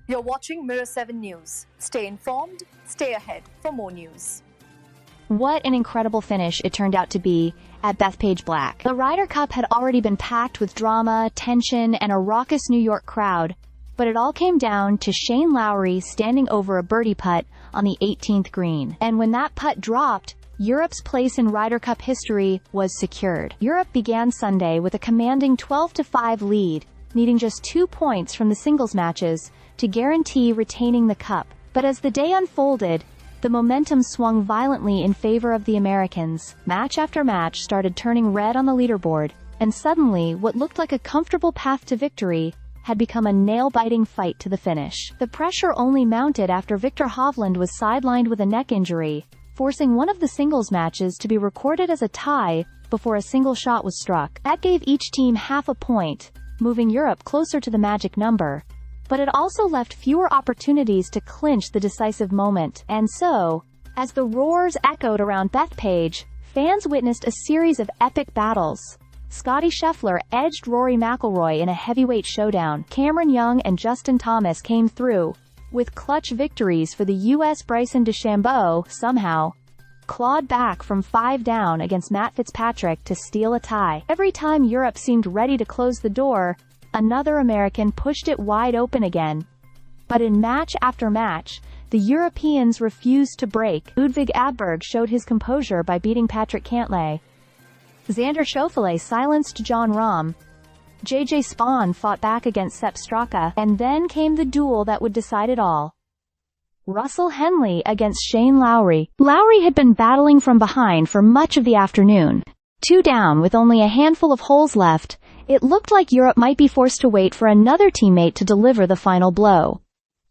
You're watching Mirror 7 News. Stay informed, stay ahead for more news. What an incredible finish it turned out to be at Bethpage Black. The Ryder Cup had already been packed with drama, tension, and a raucous New York crowd, but it all came down to Shane Lowry standing over a birdie putt on the 18th green. And when that putt dropped, Europe's place in Ryder Cup history was secured. Europe began Sunday with a commanding 12-5 lead, needing just 2 points from the singles matches to guarantee retaining the cup. But as the day unfolded, the momentum swung violently in favor of the Americans. Match after match started turning red on the leaderboard, and suddenly what looked like a comfortable path to victory had become a nail-biting fight to the finish. The pressure only mounted after Viktor Hovland was sidelined with a neck injury, forcing one of the singles matches to be recorded as a tie before a single shot was struck. That gave each team half a point, moving Europe closer to the magic number, but it also left fewer opportunities to clinch the decisive moment. And so, as the roars echoed around Bethpage, fans witnessed a series of epic battles. Scottie Scheffler edged Rory McIlroy in a heavyweight showdown. Cameron Young and Justin Thomas came through with clutch victories for the U.S. Bryson DeChambeau somehow clawed back from 5 down against Matt Fitzpatrick to steal a tie. Every time Europe seemed ready to close the door, another American pushed it wide open again. But in match after match, the Europeans refused to break. Ludwig Aberg showed his composure by beating Patrick Cantlay. Xander Schauffele silenced Jon Rahm. JJ Spaun fought back against Sepp Straka, and then came the duel that would decide it all. Russell Henley against Shane Lowry. Lowry had been battling from behind for much of the afternoon. 2 down with only a handful of holes left, it looked like Europe might be forced to wait for another teammate to deliver the final blow.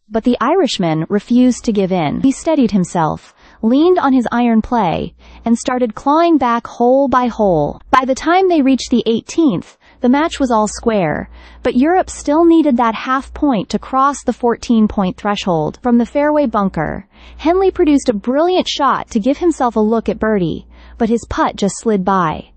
But the Irishman refused to give in. He steadied himself, leaned on his iron play, and started clawing back hole by hole. By the time they reached the 18th, the match was all square, but Europe still needed that half point to cross the 14-point threshold. From the fairway bunker, Henley produced a brilliant shot to give himself a look at birdie, but his putt just slid by.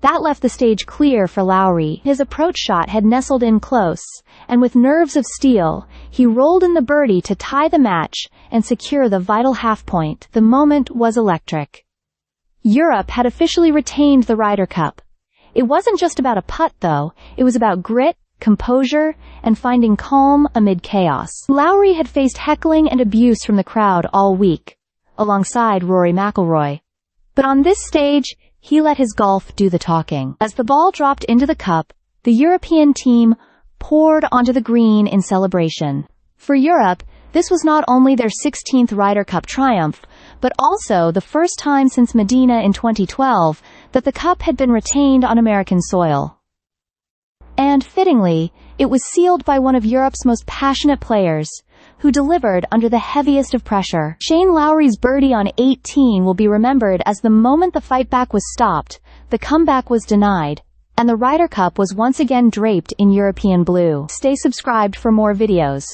That left the stage clear for Lowry. His approach shot had nestled in close, and with nerves of steel, he rolled in the birdie to tie the match and secure the vital half point. The moment was electric. Europe had officially retained the Ryder Cup. It wasn't just about a putt, though. It was about grit, composure, and finding calm amid chaos. Lowry had faced heckling and abuse from the crowd all week, alongside Rory McIlroy. But on this stage, he let his golf do the talking. As the ball dropped into the cup, the European team poured onto the green in celebration. For Europe, this was not only their 16th Ryder Cup triumph, but also the first time since Medina in 2012 that the cup had been retained on American soil. And fittingly, it was sealed by one of Europe's most passionate players, who delivered under the heaviest of pressure. Shane Lowry's birdie on 18 will be remembered as the moment the fight back was stopped, the comeback was denied, and the Ryder Cup was once again draped in European blue. Stay subscribed for more videos.